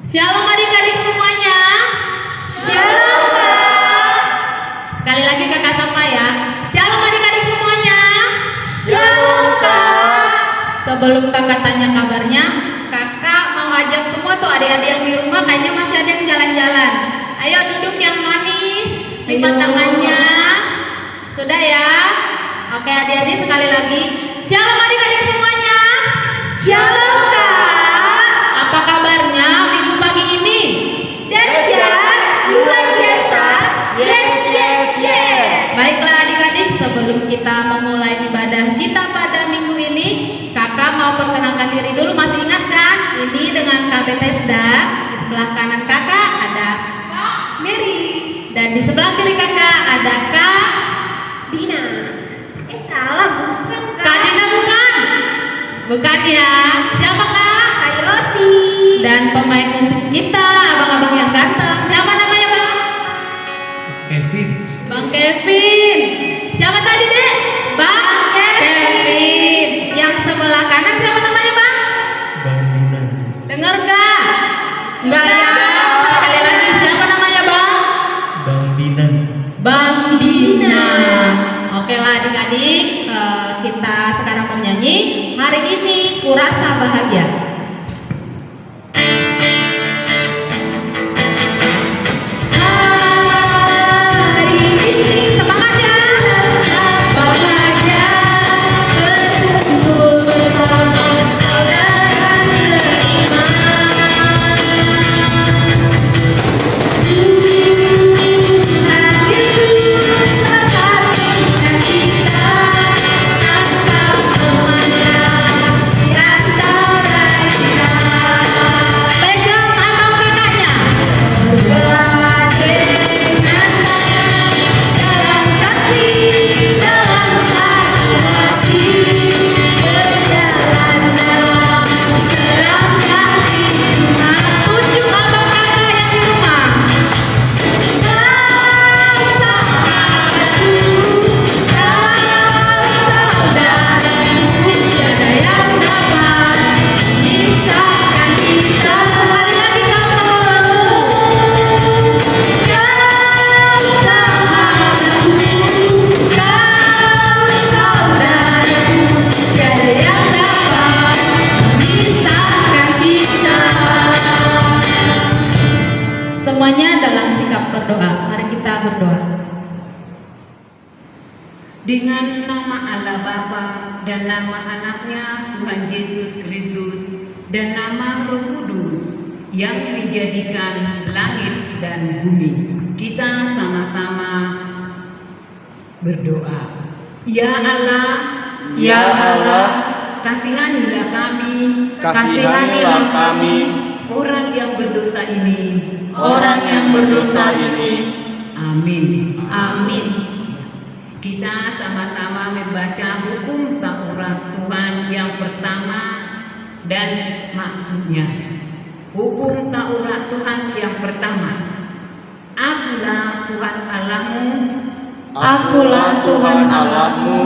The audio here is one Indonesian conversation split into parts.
Shalom adik-adik semuanya. Shalom Kak. Sekali lagi kakak sapa ya. Shalom adik-adik semuanya. Shalom Kak. Sebelum kakak tanya kabarnya, kakak mau ajak semua tuh adik-adik yang di rumah, kayaknya masih ada yang jalan-jalan. Ayo duduk yang manis, lipat tangannya. Sudah ya? Oke adik-adik sekali lagi. Shalom adik-adik semuanya. Shalom Kak. Apa kabarnya minggu pagi ini? Dahsyat, luar biasa. Yes, yes, yes. Baiklah adik-adik, sebelum kita memulai ibadah kita pada minggu ini, kakak mau perkenalkan diri dulu. Masih ingat kan? Ini dengan Kak Bethesda. Di sebelah kanan kakak ada Kak Mary, dan di sebelah kiri kakak ada Kak Dina. Salah bukan Kak Dina. Bukan ya. Siapa Kak? Kak Yosi. Dan pemain musik kita, abang-abang yang ganteng. Siapa namanya Bang? Kevin. Bang Kevin. Siapa tadi dek? Bang Kevin. Yang sebelah kanan siapa namanya Bang? Bang Dina. Dengar gak? Enggak ya. Sekali lagi siapa namanya Bang? Bang Dina. Bang Dina. Oke lah adik-adik, kita sekarang bernyanyi. Hari ini kurasa bahagia. Semuanya dalam sikap berdoa. Mari kita berdoa. Dengan nama Allah Bapa dan nama anaknya Tuhan Yesus Kristus dan nama Roh Kudus yang menjadikan langit dan bumi, kita sama-sama berdoa. Ya Allah, Ya Allah, kasihanilah kami, Kasihanilah kami, orang yang berdosa ini. orang yang berdosa ini. Amin. amin. Kita sama-sama membaca hukum Taurat Tuhan yang pertama dan maksudnya. Hukum Taurat Tuhan yang pertama. Akulah Tuhan Allahmu, Akulah Tuhan Allahmu,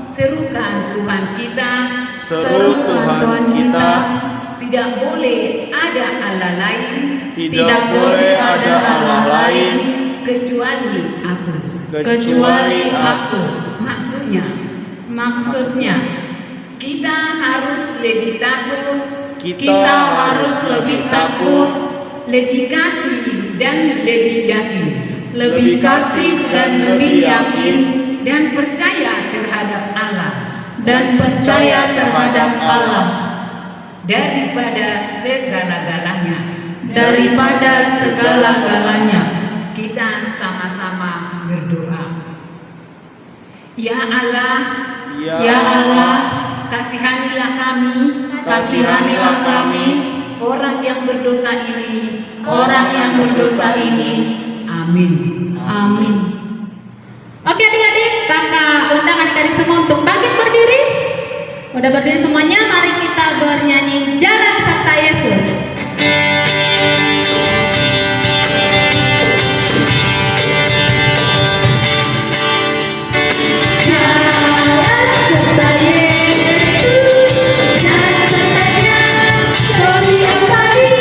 serukan Tuhan kita, seru Tuhan kita. tidak boleh ada Allah lain, Tidak boleh ada Allah lain kecuali aku. kecuali aku. Maksudnya, kita harus lebih takut, Kita harus lebih takut, lebih kasih dan lebih yakin, lebih kasih dan lebih yakin, dan percaya terhadap Allah Dan percaya terhadap Allah daripada segala-galanya. daripada segala-galanya. Kita sama-sama berdoa. Ya Allah, Ya Allah, kasihanilah kami, kasihanilah kami, orang yang berdosa ini. orang yang berdosa ini. Amin. Amin. Oke adik-adik, kakak undang adik-adik semua untuk bangkit berdiri. Udah berdiri semuanya, mari kita bernyanyi Jalan Serta Yesus. Jalan serta Yesus, jalan sertanya setiap hari.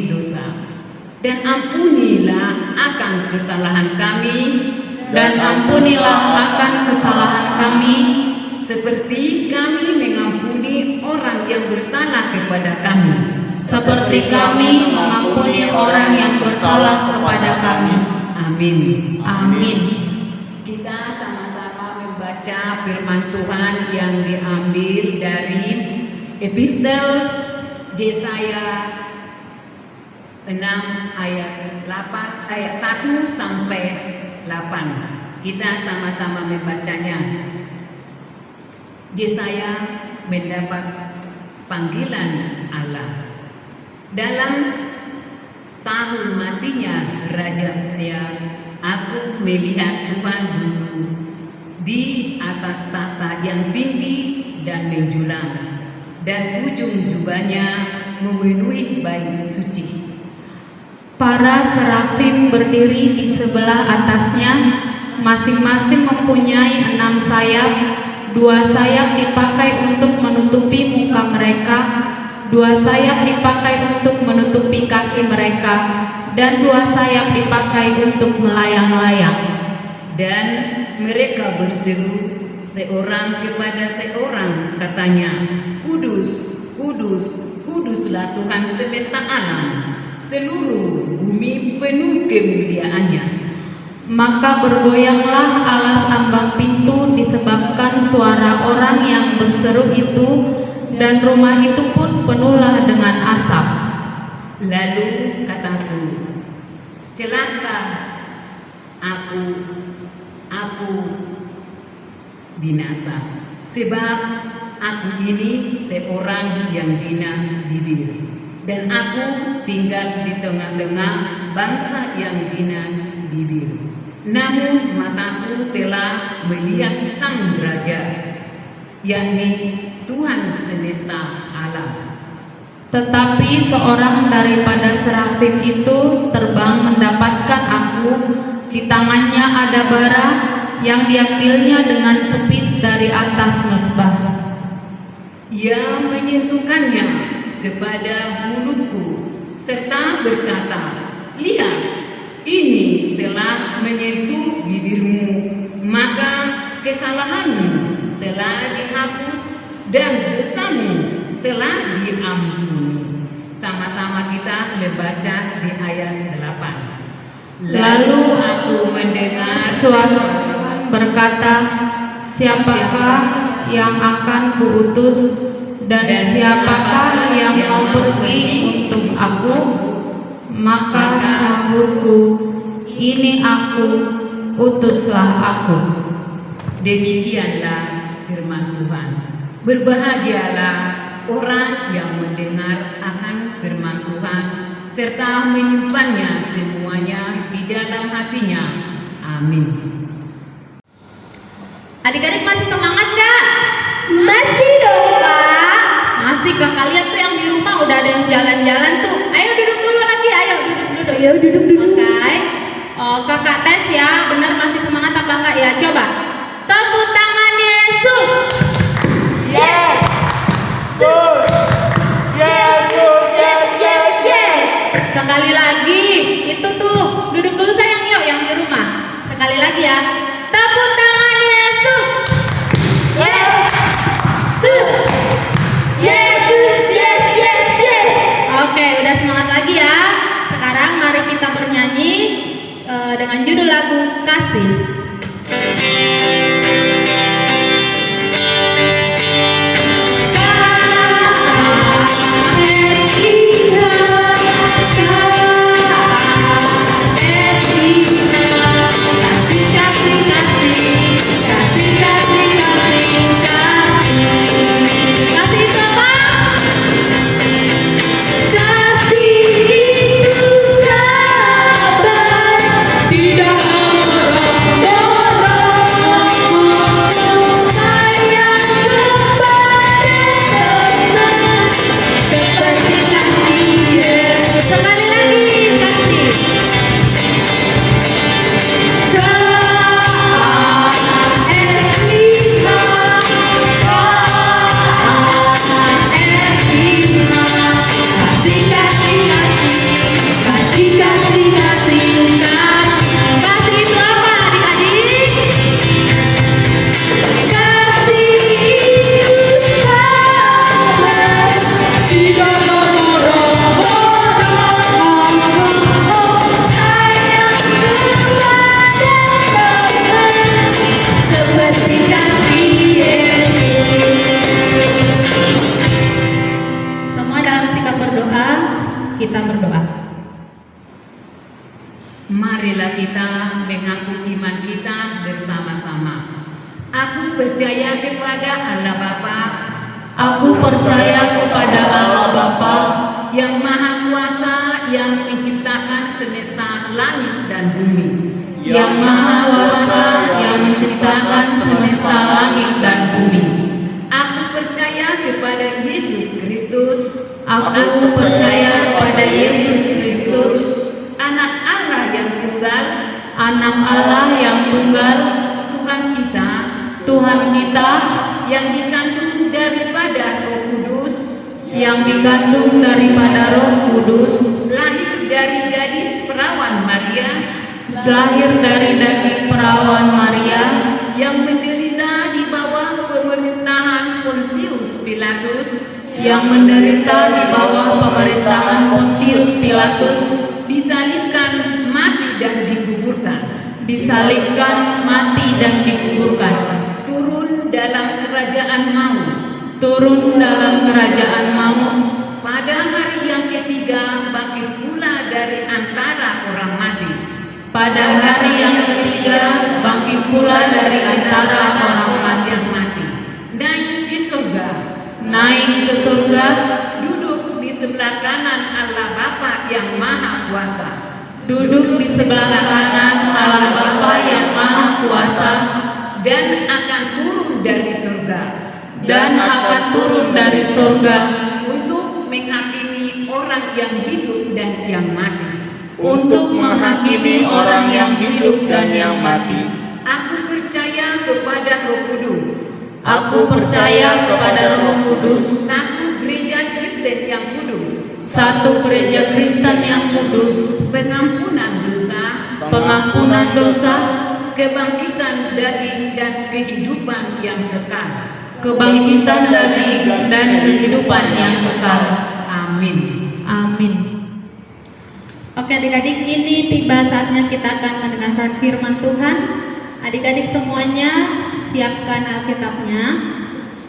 dosa. Dan ampunilah akan kesalahan kami, Dan ampunilah akan kesalahan kami, seperti kami mengampuni orang yang bersalah kepada kami. seperti kami mengampuni orang yang bersalah kepada kami. Amin. Amin. Kita sama-sama membaca firman Tuhan yang diambil dari Epistel Yesaya 6 ayat 1 sampai 8. Kita sama-sama membacanya. Yesaya mendapat panggilan Allah. Dalam tahun matinya Raja Uzia, aku melihat Tuhan duduk di atas tahta yang tinggi dan menjulang, dan ujung jubahnya memenuhi bait suci. Para serafim berdiri di sebelah atasnya, masing-masing mempunyai 6 sayap. 2 sayap dipakai untuk menutupi muka mereka, 2 sayap dipakai untuk menutupi kaki mereka, dan 2 sayap dipakai untuk melayang-layang. Dan mereka berseru seorang kepada seorang, katanya, Kudus, kudus, kuduslah Tuhan semesta alam, seluruh bumi penuh kemuliaannya. Maka bergoyanglah alas ambang pintu disebabkan suara orang yang berseru itu, dan rumah itu pun penuhlah dengan asap. Lalu kataku, celaka aku binasa, sebab aku ini seorang yang jina bibir, dan aku tinggal di tengah-tengah bangsa yang jina bibir. Namun mataku telah melihat Sang Raja, yakni Tuhan semesta alam. Tetapi seorang daripada serafim itu terbang mendapatkan aku. Di tangannya ada bara yang diambilnya dengan sepit dari atas mezbah. Ia menyentuhkannya kepada mulutku serta berkata, lihat, ini telah menyentuh bibirmu, maka kesalahanmu telah dihapus dan dosamu telah diampuni. Sama-sama kita membaca di ayat 8. Lalu aku mendengar suara Tuhan berkata, siapakah yang akan kuutus, dan siapakah yang mau pergi untuk aku? Maka sahutku, ini aku, utuslah aku. Demikianlah firman Tuhan. Berbahagialah orang yang mendengar akan firman Tuhan serta menyimpannya semuanya di dalam hatinya. Amin. Adik-adik masih semangat gak? Masih dong, Kak. Masih. Kakak lihat tuh yang di rumah udah ada yang jalan-jalan tuh. Ayo duduk dulu lagi, ayo duduk. Ayo duduk. Oke. Kakak tes ya, benar masih semangat apa enggak ya? Coba. Tepuk tangan Yesus. Yes. Sus. Yes, sus. Yes. Sekali lagi. Itu tuh. Duduk dulu sayang, yuk yang di rumah. Sekali lagi ya. Tepuk tangan Yesus. Yes. Sus. Yesus. Yes. Oke, udah semangat lagi ya. Sekarang mari kita bernyanyi dengan judul lagu Kasih. Tidak ada Marilah kita mengaku iman kita bersama-sama. Aku percaya kepada Allah Bapa, Aku percaya kepada Allah Bapa yang Maha Kuasa, yang menciptakan semesta langit dan bumi. yang Maha Kuasa yang menciptakan semesta langit dan bumi. Aku percaya kepada Yesus Kristus, Aku percaya kepada Yesus Kristus, Anak Allah yang tunggal, Anak Allah yang tunggal, Tuhan kita, Tuhan kita yang dikandung daripada Roh Kudus, yang dikandung daripada Roh Kudus, lahir dari gadis perawan Maria, lahir dari daging perawan Maria, yang menderita di bawah pemerintahan Pontius Pilatus, yang menderita di bawah pemerintahan Pontius Pilatus, disalibkan, mati dan dikuburkan, disalibkan, mati dan dikuburkan, turun dalam kerajaan maut. turun dalam kerajaan maut, Pada hari yang ketiga bangkit pula dari antara orang mati. pada hari yang ketiga bangkit pula dari antara orang mati, Naik ke surga, naik ke surga, duduk di sebelah kanan Allah Bapa yang Maha Kuasa, duduk di sebelah kanan Allah Bapa yang Maha Kuasa, dan akan turun dari surga dan akan turun dari surga untuk menghakimi orang yang hidup dan yang mati. untuk menghakimi orang yang hidup dan yang mati. Aku percaya kepada Roh Kudus, Aku percaya kepada Roh Kudus, satu gereja Kristen yang kudus, satu gereja Kristen yang kudus, pengampunan dosa, pengampunan dosa, kebangkitan daging dan kehidupan yang kekal. kebangkitan daging dan kehidupan yang kekal. Amin. Amin. Oke adik-adik, ini tiba saatnya kita akan mendengarkan firman Tuhan. Adik-adik semuanya siapkan Alkitabnya.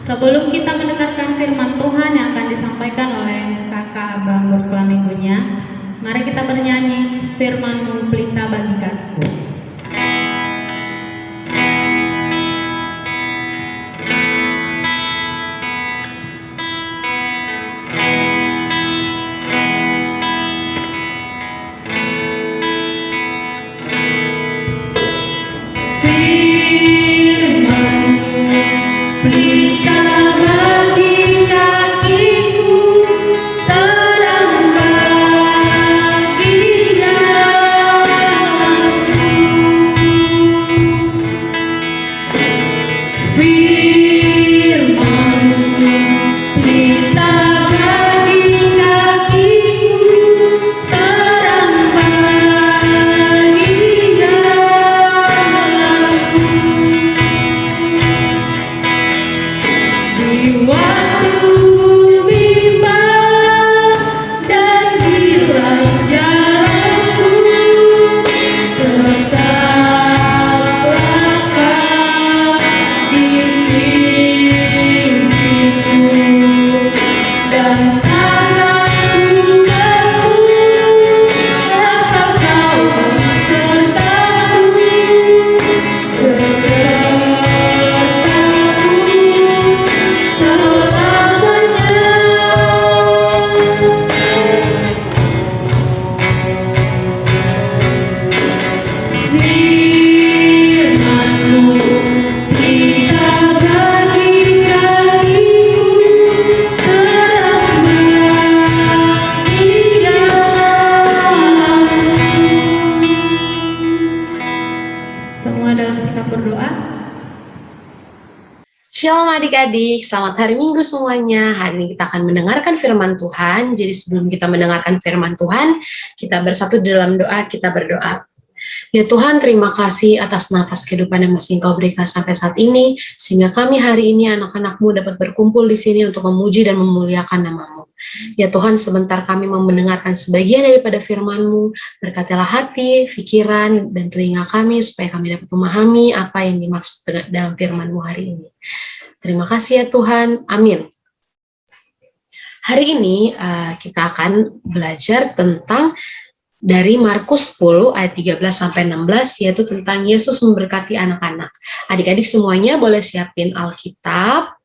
Sebelum kita mendengarkan firman Tuhan yang akan disampaikan oleh kakak Abang bersekolah minggunya, mari kita bernyanyi firman-Mu pelita bagi kakiku. Pelita bagi kakiku, terang bagi jalanku. Firman-Mu pelita bagi kakiku, terang bagi jalanku. Di waktu ku bimbang dan hilang jalanku, tetaplah Kau di sisiku, dan tanganku membuh asal Kau besertaku, selamanya. Firman-Mu pelita bagi kakiku, terang bagi jalanku. Semua dalam sikap berdoa. Shalom adik-adik, selamat hari Minggu semuanya. Hari ini kita akan mendengarkan firman Tuhan. Jadi sebelum kita mendengarkan firman Tuhan, kita bersatu di dalam doa, kita berdoa. Ya Tuhan, terima kasih atas nafas kehidupan yang masih Engkau berikan sampai saat ini, sehingga kami hari ini anak-anak-Mu dapat berkumpul di sini untuk memuji dan memuliakan nama-Mu. Ya Tuhan, sebentar kami mau mendengarkan sebagian daripada firman-Mu, berkatilah hati, pikiran, dan telinga kami, supaya kami dapat memahami apa yang dimaksud dalam firman-Mu hari ini. Terima kasih ya Tuhan, amin. Hari ini kita akan belajar tentang dari Markus 10 ayat 13 sampai 16, yaitu tentang Yesus memberkati anak-anak. Adik-adik semuanya boleh siapin Alkitab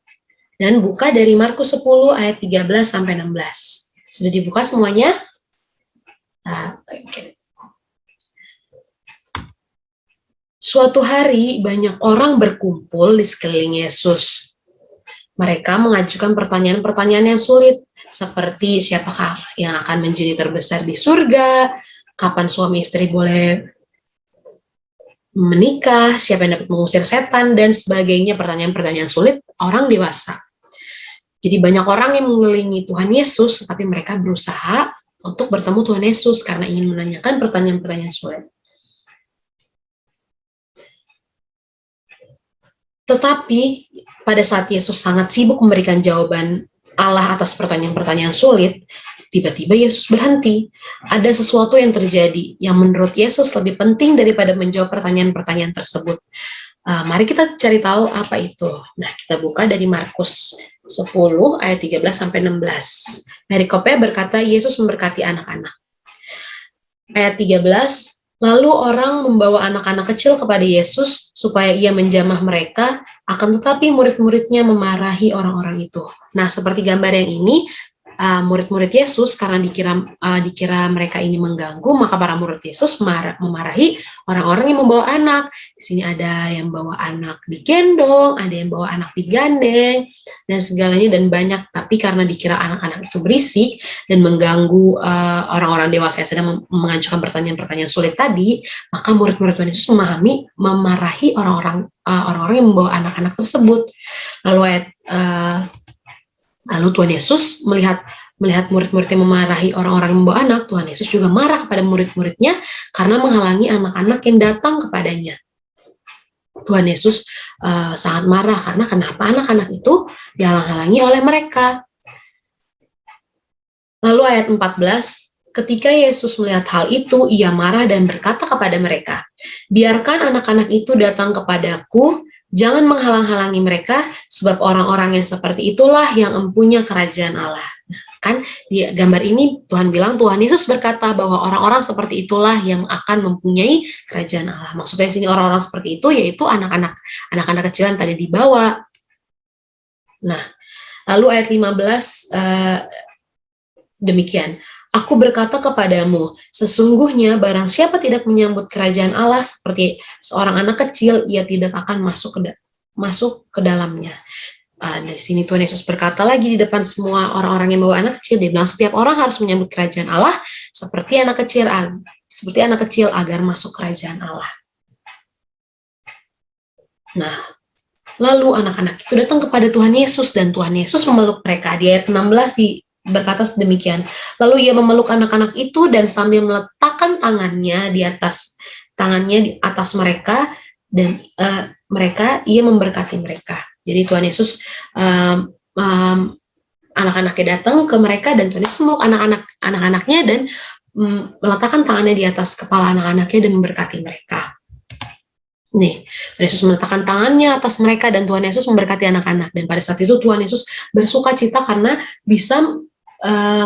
dan buka dari Markus 10 ayat 13 sampai 16. Sudah dibuka semuanya? Oke. Suatu hari banyak orang berkumpul di sekeliling Yesus. Mereka mengajukan pertanyaan-pertanyaan yang sulit, seperti siapakah yang akan menjadi terbesar di surga, kapan suami istri boleh menikah, siapa yang dapat mengusir setan, dan sebagainya. Pertanyaan-pertanyaan sulit orang dewasa. Jadi banyak orang yang mengelilingi Tuhan Yesus, tetapi mereka berusaha untuk bertemu Tuhan Yesus karena ingin menanyakan pertanyaan-pertanyaan sulit. Tetapi pada saat Yesus sangat sibuk memberikan jawaban Allah atas pertanyaan-pertanyaan sulit, tiba-tiba Yesus berhenti. Ada sesuatu yang terjadi yang menurut Yesus lebih penting daripada menjawab pertanyaan-pertanyaan tersebut. Mari kita cari tahu apa itu. Nah, kita buka dari Markus 10 ayat 13 sampai 16. Perikopnya berkata Yesus memberkati anak-anak. Ayat 13, lalu orang membawa anak-anak kecil kepada Yesus supaya ia menjamah mereka, akan tetapi murid-muridnya memarahi orang-orang itu. Nah, seperti gambar yang ini, murid-murid Yesus karena dikira mereka ini mengganggu, maka para murid Yesus memarahi orang-orang yang membawa anak. Di sini ada yang bawa anak digendong, ada yang bawa anak digandeng, dan segalanya dan banyak. Tapi karena dikira anak-anak itu berisik dan mengganggu orang-orang dewasa yang sedang mengajukan pertanyaan-pertanyaan sulit tadi, maka murid-murid Tuhan Yesus memarahi orang-orang yang membawa anak-anak tersebut. Lalu Tuhan Yesus melihat murid-muridnya memarahi orang-orang yang membawa anak, Tuhan Yesus juga marah kepada murid-muridnya karena menghalangi anak-anak yang datang kepadanya. Tuhan Yesus sangat marah karena kenapa anak-anak itu dihalang-halangi oleh mereka. Lalu ayat 14, ketika Yesus melihat hal itu, ia marah dan berkata kepada mereka, biarkan anak-anak itu datang kepadaku, jangan menghalang-halangi mereka, sebab orang-orang yang seperti itulah yang empunya kerajaan Allah. Nah, kan di gambar ini Tuhan bilang, Tuhan Yesus berkata bahwa orang-orang seperti itulah yang akan mempunyai kerajaan Allah. Maksudnya di sini orang-orang seperti itu yaitu anak-anak kecil yang tadi dibawa. Nah, lalu ayat 15 demikian. Aku berkata kepadamu, sesungguhnya barang siapa tidak menyambut kerajaan Allah seperti seorang anak kecil, ia tidak akan masuk ke dalamnya. Dari sini Tuhan Yesus berkata lagi di depan semua orang-orang yang bawa anak kecil, dia bilang setiap orang harus menyambut kerajaan Allah seperti anak kecil agar masuk kerajaan Allah. Nah, lalu anak-anak itu datang kepada Tuhan Yesus dan Tuhan Yesus memeluk mereka. Di ayat 16 berkata sedemikian. Lalu ia memeluk anak-anak itu dan sambil meletakkan tangannya di atas mereka dan ia memberkati mereka. Jadi Tuhan Yesus anak-anaknya datang ke mereka dan Tuhan Yesus memeluk anak-anaknya dan meletakkan tangannya di atas kepala anak-anaknya dan memberkati mereka. Nih, Tuhan Yesus meletakkan tangannya atas mereka dan Tuhan Yesus memberkati anak-anak. Dan pada saat itu Tuhan Yesus bersuka cita karena bisa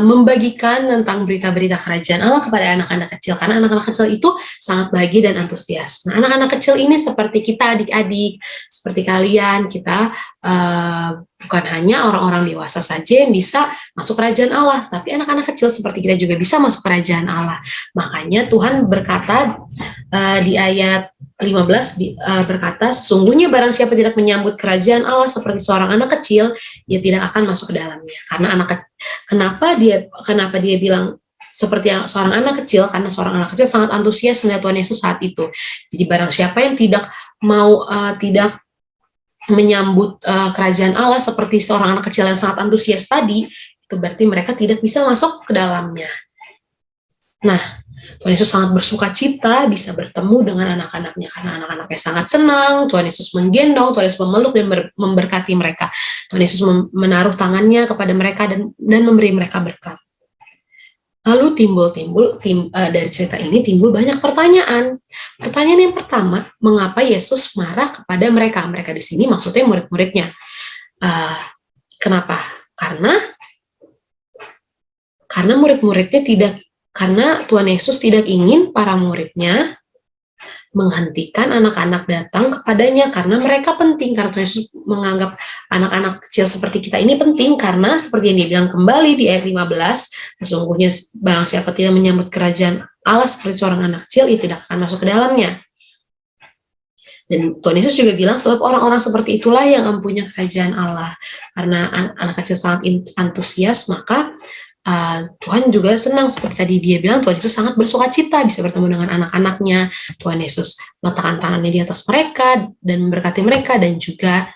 membagikan tentang berita-berita kerajaan Allah kepada anak-anak kecil, karena anak-anak kecil itu sangat bahagia dan antusias. Nah, anak-anak kecil ini seperti kita adik-adik, seperti kalian, kita bukan hanya orang-orang dewasa saja yang bisa masuk kerajaan Allah, tapi anak-anak kecil seperti kita juga bisa masuk kerajaan Allah. Makanya Tuhan berkata di ayat 15 berkata, sesungguhnya barang siapa tidak menyambut kerajaan Allah seperti seorang anak kecil, ia tidak akan masuk ke dalamnya. Karena kenapa dia bilang seperti seorang anak kecil? Karena seorang anak kecil sangat antusias melihat Tuhan Yesus saat itu. Jadi barang siapa yang tidak menyambut kerajaan Allah seperti seorang anak kecil yang sangat antusias tadi, itu berarti mereka tidak bisa masuk ke dalamnya. Nah, Tuhan Yesus sangat bersuka cita bisa bertemu dengan anak-anaknya karena anak-anaknya sangat senang. Tuhan Yesus menggendong, Tuhan Yesus memeluk dan memberkati mereka. Tuhan Yesus menaruh tangannya kepada mereka dan memberi mereka berkat. Lalu dari cerita ini timbul banyak pertanyaan. Pertanyaan yang pertama, mengapa Yesus marah kepada mereka? Mereka di sini maksudnya murid-muridnya. Kenapa? Karena murid-muridnya Karena Tuhan Yesus tidak ingin para muridnya menghentikan anak-anak datang kepadanya karena mereka penting, karena Tuhan Yesus menganggap anak-anak kecil seperti kita ini penting, karena seperti yang dia bilang kembali di ayat 15, sesungguhnya barang siapa tidak menyambut kerajaan Allah seperti seorang anak kecil, ia tidak akan masuk ke dalamnya. Dan Tuhan Yesus juga bilang sebab orang-orang seperti itulah yang empunya kerajaan Allah. Karena anak kecil sangat antusias, maka Tuhan juga senang, seperti tadi dia bilang Tuhan Yesus sangat bersuka cita bisa bertemu dengan anak-anaknya. Tuhan Yesus meletakkan tangannya di atas mereka dan memberkati mereka, dan juga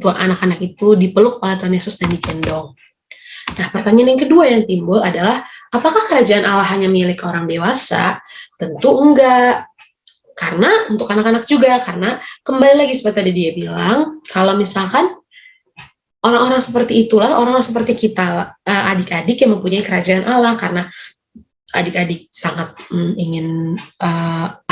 anak-anak itu dipeluk oleh Tuhan Yesus dan digendong. Nah, pertanyaan yang kedua yang timbul adalah, apakah kerajaan Allah hanya milik orang dewasa? Tentu enggak. Karena untuk anak-anak juga, karena kembali lagi seperti tadi dia bilang, kalau misalkan orang-orang seperti itulah, orang-orang seperti kita, adik-adik yang mempunyai kerajaan Allah, karena adik-adik sangat ingin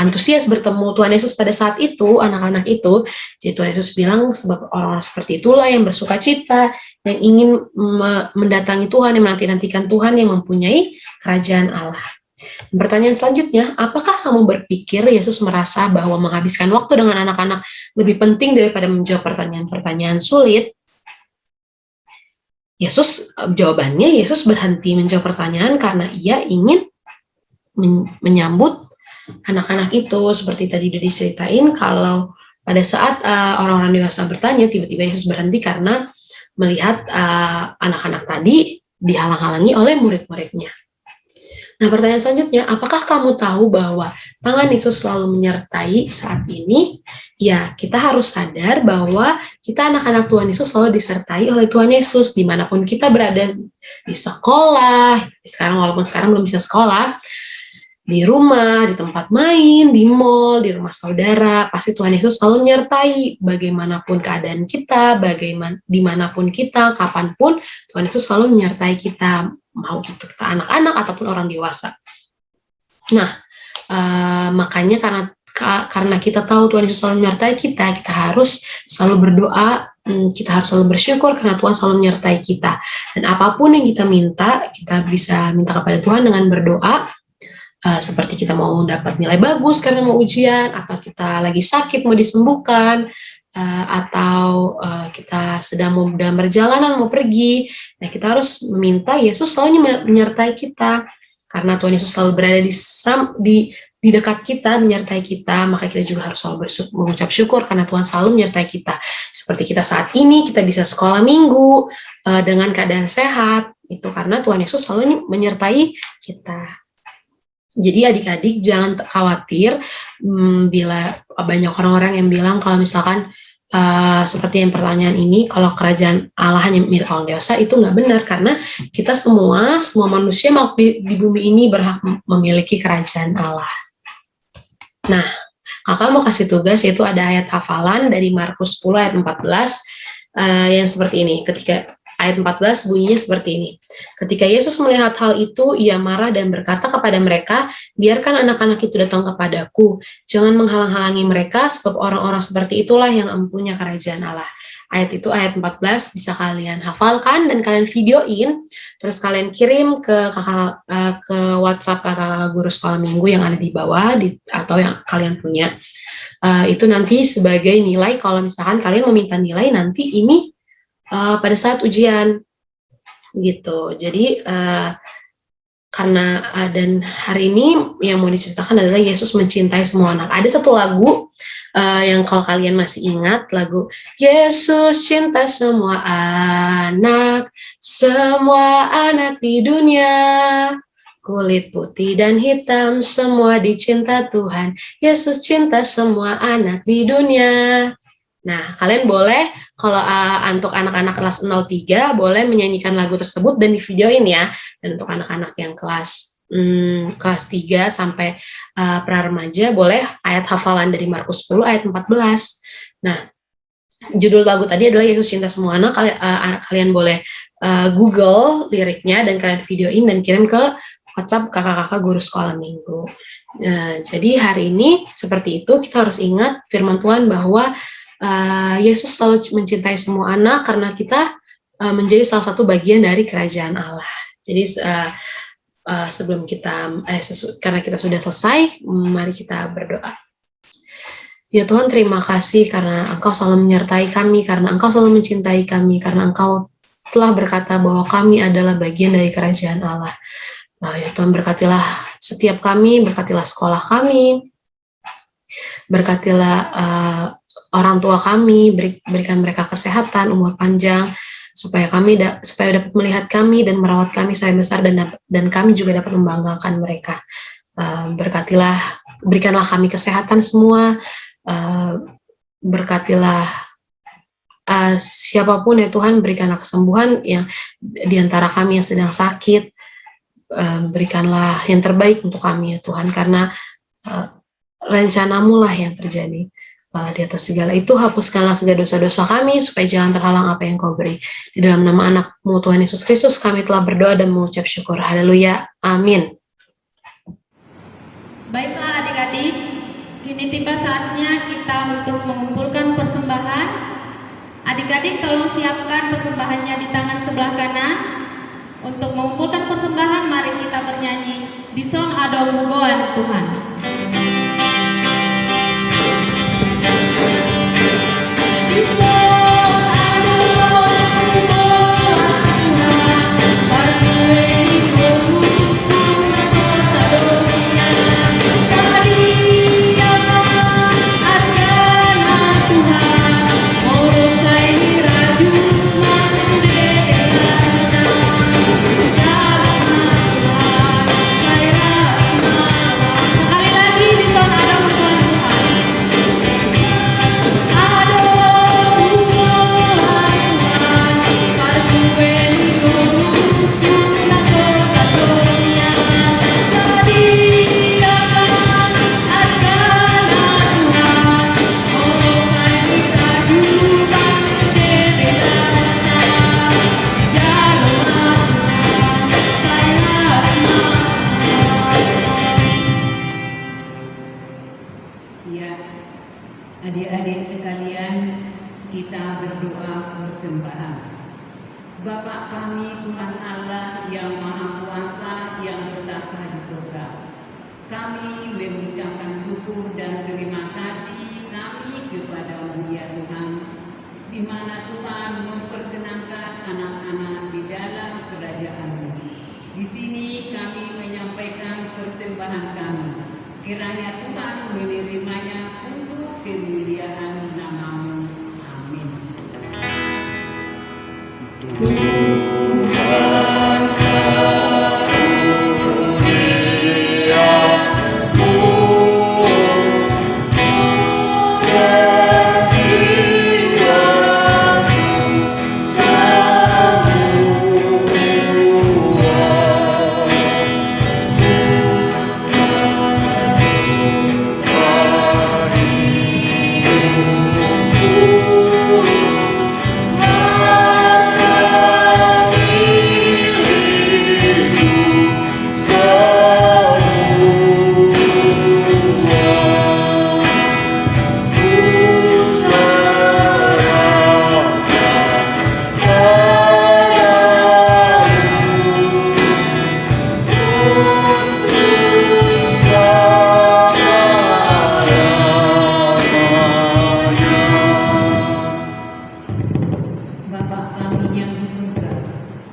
antusias bertemu Tuhan Yesus pada saat itu, anak-anak itu. Jadi Tuhan Yesus bilang sebab orang-orang seperti itulah yang bersuka cita, yang ingin mendatangi Tuhan, yang menanti-nantikan Tuhan, yang mempunyai kerajaan Allah. Pertanyaan selanjutnya, apakah kamu berpikir Yesus merasa bahwa menghabiskan waktu dengan anak-anak lebih penting daripada menjawab pertanyaan-pertanyaan sulit? Jawabannya, Yesus berhenti menjawab pertanyaan karena ia ingin menyambut anak-anak itu. Seperti tadi udah diceritain, kalau pada saat orang-orang dewasa bertanya, tiba-tiba Yesus berhenti karena melihat anak-anak tadi dihalang-halangi oleh murid-muridnya. Nah, pertanyaan selanjutnya, apakah kamu tahu bahwa tangan Yesus selalu menyertai saat ini? Ya, kita harus sadar bahwa kita anak-anak Tuhan Yesus selalu disertai oleh Tuhan Yesus dimanapun kita berada, di sekolah, walaupun sekarang belum bisa sekolah, di rumah, di tempat main, di mall, di rumah saudara, pasti Tuhan Yesus selalu menyertai bagaimanapun keadaan kita, dimanapun kita, kapanpun, Tuhan Yesus selalu menyertai kita, mau kita anak-anak ataupun orang dewasa. Nah, makanya karena kita tahu Tuhan Yesus selalu menyertai kita, kita harus selalu berdoa, kita harus selalu bersyukur karena Tuhan selalu menyertai kita. Dan apapun yang kita minta, kita bisa minta kepada Tuhan dengan berdoa, seperti kita mau dapat nilai bagus karena mau ujian, atau kita lagi sakit mau disembuhkan, atau kita sedang mau dalam perjalanan mau pergi. Nah, kita harus meminta Yesus selalu menyertai kita, karena Tuhan Yesus selalu berada di dekat kita, menyertai kita, maka kita juga harus selalu mengucap syukur karena Tuhan selalu menyertai kita. Seperti kita saat ini, kita bisa sekolah minggu dengan keadaan sehat, itu karena Tuhan Yesus selalu menyertai kita. Jadi adik-adik jangan khawatir bila banyak orang-orang yang bilang kalau misalkan seperti yang pertanyaan ini, kalau kerajaan Allah hanya milik orang dewasa, itu nggak benar, karena kita semua manusia di bumi ini berhak memiliki kerajaan Allah. Nah, kakak mau kasih tugas, yaitu ada ayat hafalan dari Markus 10 ayat 14 yang seperti ini. Ketika ayat 14 bunyinya seperti ini. Ketika Yesus melihat hal itu, ia marah dan berkata kepada mereka, biarkan anak-anak itu datang kepadaku. Jangan menghalang-halangi mereka, sebab orang-orang seperti itulah yang empunya kerajaan Allah. Ayat itu, ayat 14, bisa kalian hafalkan dan kalian videoin, terus kalian kirim ke WhatsApp kakak guru sekolah minggu yang ada di bawah, atau yang kalian punya. Itu nanti sebagai nilai, kalau misalkan kalian meminta nilai nanti ini, pada saat ujian gitu. Jadi karena dan hari ini yang mau diceritakan adalah Yesus mencintai semua anak. Ada satu lagu yang kalau kalian masih ingat, lagu Yesus cinta semua anak di dunia, kulit putih dan hitam semua dicinta Tuhan. Yesus cinta semua anak di dunia. Nah, kalian boleh, kalau untuk anak-anak kelas 03, boleh menyanyikan lagu tersebut dan divideoin ya. Dan untuk anak-anak yang kelas 3 sampai pra-remaja, boleh ayat hafalan dari Markus 10 ayat 14. Nah, judul lagu tadi adalah Yesus cinta semua anak. Kalian boleh Google liriknya dan kalian videoin dan kirim ke WhatsApp kakak-kakak guru sekolah minggu. Nah, jadi hari ini seperti itu, kita harus ingat firman Tuhan bahwa Yesus selalu mencintai semua anak karena kita menjadi salah satu bagian dari kerajaan Allah. Jadi karena kita sudah selesai, mari kita berdoa. Ya Tuhan, terima kasih karena Engkau selalu menyertai kami, karena Engkau selalu mencintai kami, karena Engkau telah berkata bahwa kami adalah bagian dari kerajaan Allah. Ya Tuhan, berkatilah setiap kami, berkatilah sekolah kami, berkatilah orang tua kami, berikan mereka kesehatan, umur panjang, supaya dapat melihat kami dan merawat kami sampai besar, dan kami juga dapat membanggakan mereka. Berikanlah kami kesehatan semua, berkatilah siapapun ya Tuhan, berikanlah kesembuhan yang diantara kami yang sedang sakit, berikanlah yang terbaik untuk kami ya Tuhan, karena rencana-Mu lah yang terjadi. Di atas segala itu, hapuskanlah segala dosa-dosa kami, supaya jangan terhalang apa yang Kau beri. Di dalam nama anak-Mu Tuhan Yesus Kristus, kami telah berdoa dan mengucap syukur. Haleluya. Amin. Baiklah adik-adik, kini tiba saatnya kita untuk mengumpulkan persembahan. Adik-adik tolong siapkan persembahannya di tangan sebelah kanan. Untuk mengumpulkan persembahan, mari kita bernyanyi di song Adau Boan Tuhan. Adik-adik sekalian, kita berdoa persembahan. Bapa kami Tuhan Allah yang Maha Kuasa yang bertahta di surga, kami mengucapkan syukur dan terima kasih kami kepada-Mu ya Tuhan, di mana Tuhan memperkenankan anak-anak di dalam kerajaan-Mu. Di sini kami menyampaikan persembahan kami. Kiranya Tuhan menerimanya untuk kemuliaan nama-Mu. Amin. Tuhan karuniamu, kemuliaan-Mu Bapa kami yang di surga,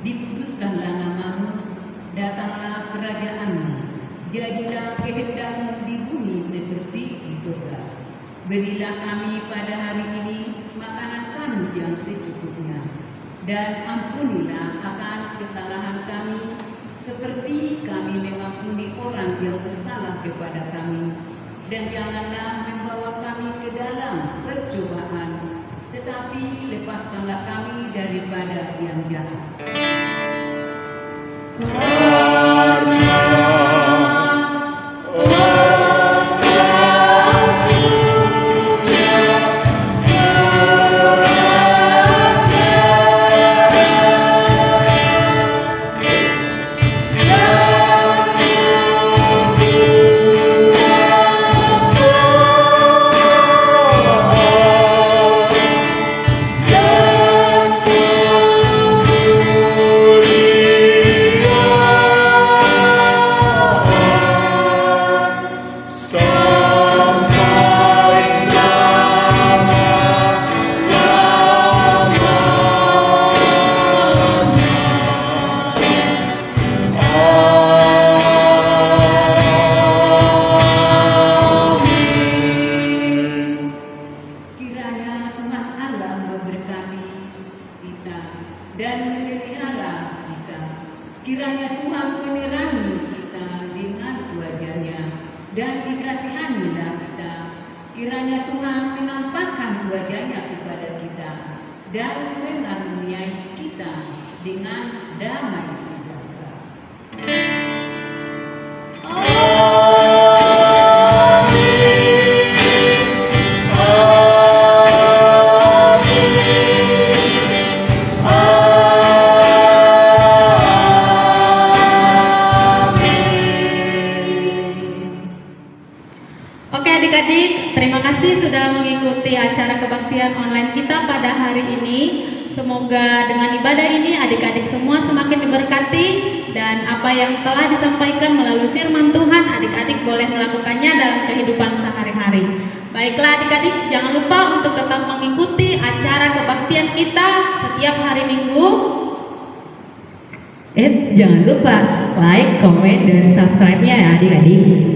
dikuduskanlah nama-Mu, datanglah kerajaan-Mu, jadilah kehendak-Mu di bumi seperti di surga. Berilah kami pada hari ini makanan kami yang secukupnya, dan ampunilah akan kesalahan kami, seperti kami mengampuni orang yang bersalah kepada kami. Dan janganlah membawa kami ke dalam percobaan, tetapi lepaskanlah kami daripada yang jahat. dan kemuliaan dan dikasihanilah kita. Kiranya Tuhan menampakkan wajahnya kepada kita dan mengaruniai kita dengan damai sejahtera. Oke adik-adik, terima kasih sudah mengikuti acara kebaktian online kita pada hari ini. Semoga dengan ibadah ini adik-adik semua semakin diberkati dan apa yang telah disampaikan melalui firman Tuhan adik-adik boleh melakukannya dalam kehidupan sehari-hari. Baiklah adik-adik, jangan lupa untuk tetap mengikuti acara kebaktian kita setiap hari Minggu. Jangan lupa like, komen, dan subscribe-nya ya adik-adik.